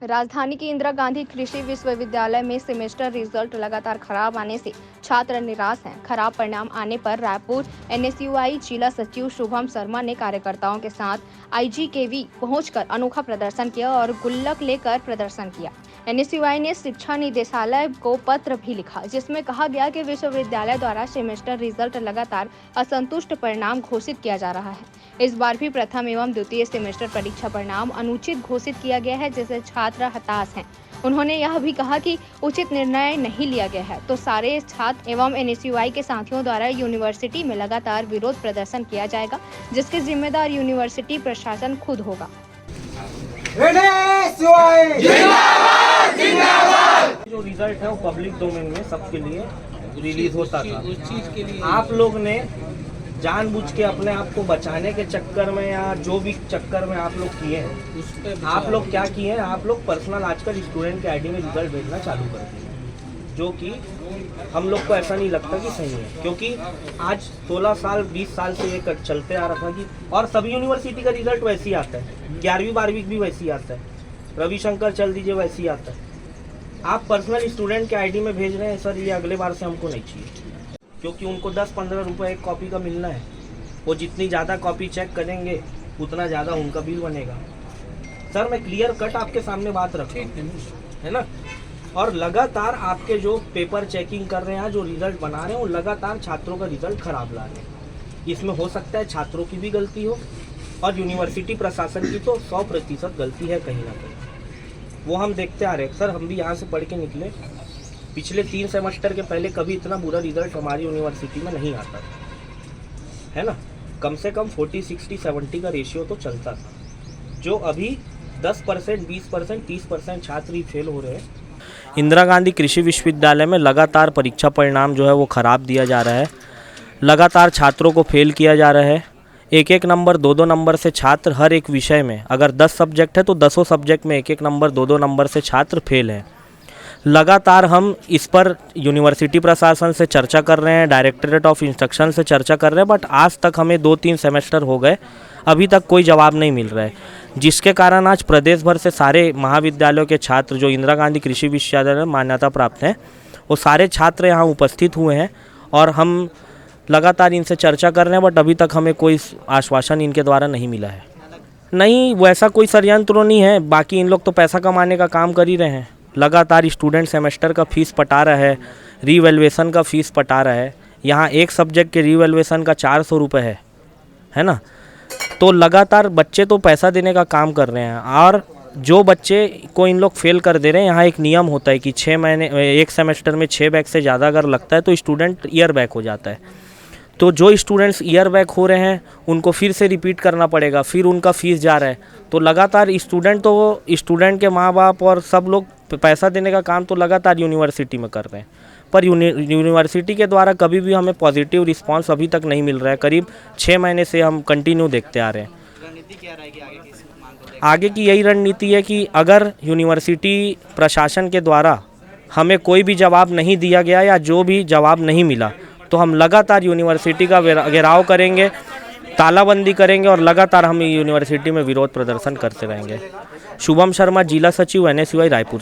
राजधानी के इंदिरा गांधी कृषि विश्वविद्यालय में सेमेस्टर रिजल्ट लगातार खराब आने से छात्र निराश हैं। खराब परिणाम आने पर रायपुर एनएसयूआई जिला सचिव शुभम शर्मा ने कार्यकर्ताओं के साथ आईजीकेवी पहुंचकर अनोखा प्रदर्शन किया और गुल्लक लेकर प्रदर्शन किया। एनएसयूआई ने शिक्षा निदेशालय को पत्र भी लिखा, जिसमें कहा गया कि विश्वविद्यालय द्वारा सेमेस्टर रिजल्ट लगातार असंतुष्ट परिणाम घोषित किया जा रहा है। इस बार भी प्रथम एवं द्वितीय सेमेस्टर परीक्षा परिणाम अनुचित घोषित किया गया है, जिससे छात्र हताश हैं। उन्होंने यह भी कहा कि उचित निर्णय नहीं लिया गया है तो सारे छात्र एवं एनएसयूआई के साथियों द्वारा यूनिवर्सिटी में लगातार विरोध प्रदर्शन किया जाएगा, जिसके जिम्मेदार यूनिवर्सिटी प्रशासन खुद होगा। जो रिजल्ट है वो पब्लिक डोमेन में सबके लिए रिलीज होता था। उस चीज के लिए आप लोग ने जानबूझ के अपने आप को बचाने के चक्कर में या जो भी चक्कर में आप लोग किए हैं, आप लोग क्या किए हैं, आप लोग पर्सनल आजकल स्टूडेंट के आईडी में रिजल्ट भेजना चालू कर दिए, जो कि हम लोग को ऐसा नहीं लगता कि सही है। क्योंकि आज 16 साल 20 साल से ये चलते आ रहा था कि और सभी यूनिवर्सिटी का रिजल्ट वैसे ही आता है, 11वीं 12वीं भी वैसे ही आता है, रविशंकर चल दीजिए वैसे ही आता है। आप पर्सनल स्टूडेंट के आईडी में भेज रहे हैं सर, ये अगले बार से हमको नहीं चाहिए, क्योंकि उनको 10-15 रुपये एक कॉपी का मिलना है। वो जितनी ज़्यादा कॉपी चेक करेंगे उतना ज़्यादा उनका बिल बनेगा। सर मैं क्लियर कट आपके सामने बात रख रहा हूँ, है ना। और लगातार आपके जो पेपर चेकिंग कर रहे हैं, जो रिजल्ट बना रहे हैं, वो लगातार छात्रों का रिजल्ट खराब ला रहे हैं। इसमें हो सकता है छात्रों की भी गलती हो और यूनिवर्सिटी प्रशासन की तो 100% गलती है कहीं ना कहीं। वो हम देखते आ रहे हैं। सर हम भी यहाँ से पढ़ के निकले, पिछले 3 सेमेस्टर के पहले कभी इतना बुरा रिजल्ट हमारी यूनिवर्सिटी में नहीं आता था, है ना। कम से कम 40, 60, 70 का रेशियो तो चलता था, जो अभी 10%, 20%, 30% छात्र ही फेल हो रहे हैं। इंदिरा गांधी कृषि विश्वविद्यालय में लगातार परीक्षा परिणाम जो है वो ख़राब दिया जा रहा है। लगातार छात्रों को फेल किया जा रहा है। एक नंबर 2 नंबर से छात्र हर एक विषय में, अगर 10 सब्जेक्ट है तो 10 सब्जेक्ट में 1 नंबर 2 नंबर से छात्र फेल हैं। लगातार हम इस पर यूनिवर्सिटी प्रशासन से चर्चा कर रहे हैं, डायरेक्टरेट ऑफ इंस्ट्रक्शन से चर्चा कर रहे हैं, बट आज तक हमें 2-3 सेमेस्टर हो गए, अभी तक कोई जवाब नहीं मिल रहा है, जिसके कारण आज प्रदेश भर से सारे महाविद्यालयों के छात्र जो इंदिरा गांधी कृषि विश्वविद्यालय में मान्यता प्राप्त हैं, वो सारे छात्र यहाँ उपस्थित हुए हैं और हम लगातार इनसे चर्चा कर रहे हैं, बट अभी तक हमें कोई आश्वासन इनके द्वारा नहीं मिला है। नहीं, वैसा कोई षड्यंत्र नहीं है, बाकी इन लोग तो पैसा कमाने का काम कर ही रहे हैं। लगातार स्टूडेंट सेमेस्टर का फ़ीस पटा रहा है, रीवैल्यूएशन का फ़ीस पटा रहा है। यहाँ एक सब्जेक्ट के रीवैल्यूएशन का 400 रुपये है ना। तो लगातार बच्चे तो पैसा देने का काम कर रहे हैं और जो बच्चे को इन लोग फेल कर दे रहे हैं, यहाँ एक नियम होता है कि 6 महीने एक सेमेस्टर में 6 बैक से ज़्यादा अगर लगता है तो स्टूडेंट ईयर बैक हो जाता है। तो जो स्टूडेंट्स ईयर बैक हो रहे हैं उनको फिर से रिपीट करना पड़ेगा, फिर उनका फ़ीस जा रहा है। तो लगातार स्टूडेंट के माँ बाप और सब लोग पैसा देने का काम तो लगातार यूनिवर्सिटी में कर रहे हैं, पर यूनिवर्सिटी के द्वारा कभी भी हमें पॉजिटिव रिस्पांस अभी तक नहीं मिल रहा है। करीब 6 महीने से हम कंटिन्यू देखते आ रहे हैं। रणनीति क्या रहेगी आगे की? आगे की यही रणनीति है कि अगर यूनिवर्सिटी प्रशासन के द्वारा हमें कोई भी जवाब नहीं दिया गया या जो भी जवाब नहीं मिला तो हम लगातार यूनिवर्सिटी का घेराव करेंगे, तालाबंदी करेंगे और लगातार हम यूनिवर्सिटी में विरोध प्रदर्शन करते रहेंगे। शुभम शर्मा, जिला सचिव एनएसयूआई रायपुर।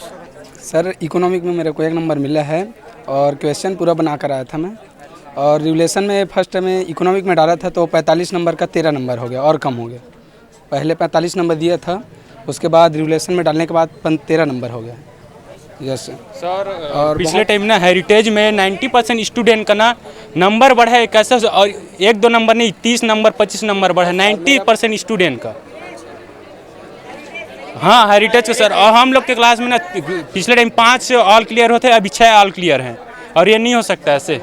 सर इकोनॉमिक में मेरे को 1 नंबर मिला है और क्वेश्चन पूरा बना कर आया था मैं, और रिवलेशन में फर्स्ट में इकोनॉमिक में डाला था तो 45 नंबर का 13 नंबर हो गया और कम हो गया। पहले 45 नंबर दिया था, उसके बाद रिवलेशन में डालने के बाद 13 नंबर हो गया। Yes sir. और पिछले टाइम ना हेरिटेज में 90% स्टूडेंट का ना नंबर बढ़ा है कैसे, और 1-2 नंबर नहीं 30 नंबर 25 नंबर बढ़ा, 90% स्टूडेंट का। हाँ हेरिटेज का सर। और हम लोग के क्लास में ना पिछले टाइम 5 ऑल क्लियर होते, अभी 6 ऑल क्लियर हैं, और ये नहीं हो सकता ऐसे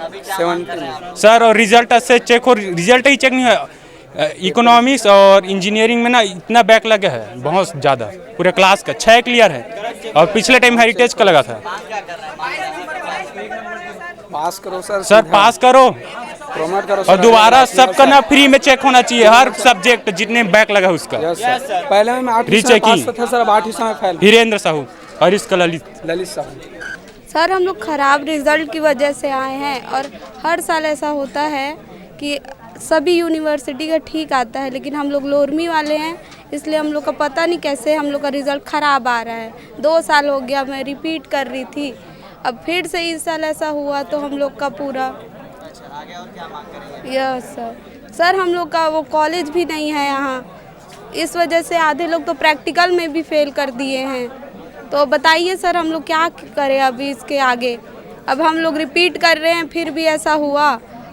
सर। और रिजल्ट ऐसे चेक हो, रिजल्ट ही चेक नहीं है। इकोनॉमिक्स और इंजीनियरिंग में ना इतना बैक लगा है बहुत ज़्यादा, पूरे क्लास का 6 क्लियर है और पिछले टाइम हेरिटेज का लगा था। पास करो सर, पास करो, प्रमोट करो और दोबारा सबका ना फ्री में चेक होना चाहिए, हर सब्जेक्ट जितने बैक लगा उसका। पहले में 8 था सर, अब 8 में फेल। वीरेंद्र साहू और इसका ललित साहू। सर हम लोग ख़राब रिजल्ट की वजह से आए हैं और हर साल ऐसा होता है कि सभी यूनिवर्सिटी का ठीक आता है, लेकिन हम लोग लोरमी वाले हैं, इसलिए हम लोग का पता नहीं कैसे हम लोग का रिज़ल्ट ख़राब आ रहा है। 2 साल हो गया, मैं रिपीट कर रही थी, अब फिर से इस साल ऐसा हुआ तो हम लोग का पूरा यस सर हम लोग का वो कॉलेज भी नहीं है यहाँ, इस वजह से आधे लोग तो प्रैक्टिकल में भी फेल कर दिए हैं। तो बताइए सर हम लोग क्या करें अभी इसके आगे। अब हम लोग रिपीट कर रहे हैं फिर भी ऐसा हुआ,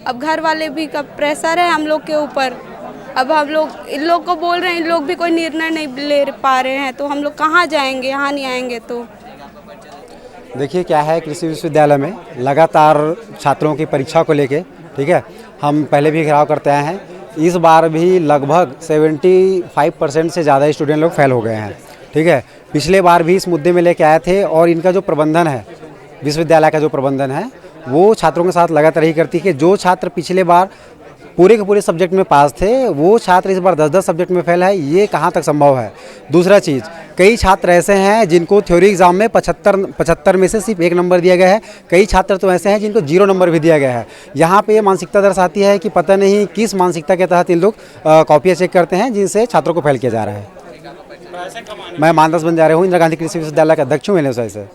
अब घर वाले भी का प्रेशर है हम लोग के ऊपर। अब हम लोग इन लोग को बोल रहे हैं, इन लोग भी कोई निर्णय नहीं ले पा रहे हैं, तो हम लोग कहाँ जाएंगे, यहाँ नहीं आएंगे तो। देखिए क्या है, कृषि विश्वविद्यालय में लगातार छात्रों की परीक्षा को लेके, ठीक है, हम पहले भी घेराव करते आए हैं। इस बार भी लगभग 75% से ज़्यादा स्टूडेंट लोग फेल हो गए हैं, ठीक है। पिछले बार भी इस मुद्दे में लेके आए थे और इनका जो प्रबंधन है, विश्वविद्यालय का जो प्रबंधन है, वो छात्रों के साथ लगातार यही करती है कि जो छात्र पिछले बार पूरे के पूरे सब्जेक्ट में पास थे, वो छात्र इस बार 10-10 सब्जेक्ट में फेल है। ये कहाँ तक संभव है। दूसरा चीज़, कई छात्र ऐसे हैं जिनको थ्योरी एग्जाम में 75 में से सिर्फ 1 नंबर दिया गया है। कई छात्र तो ऐसे हैं जिनको 0 नंबर भी दिया गया है। यहाँ पे ये मानसिकता दर्शाती है कि पता नहीं किस मानसिकता के तहत इन लोग कॉपियाँ चेक करते हैं, जिनसे छात्रों को फेल किया जा रहा है। मैं मानदास बंजारे हूँ, इंदिरा गांधी कृषि विश्वविद्यालय का अध्यक्ष हूँ, से।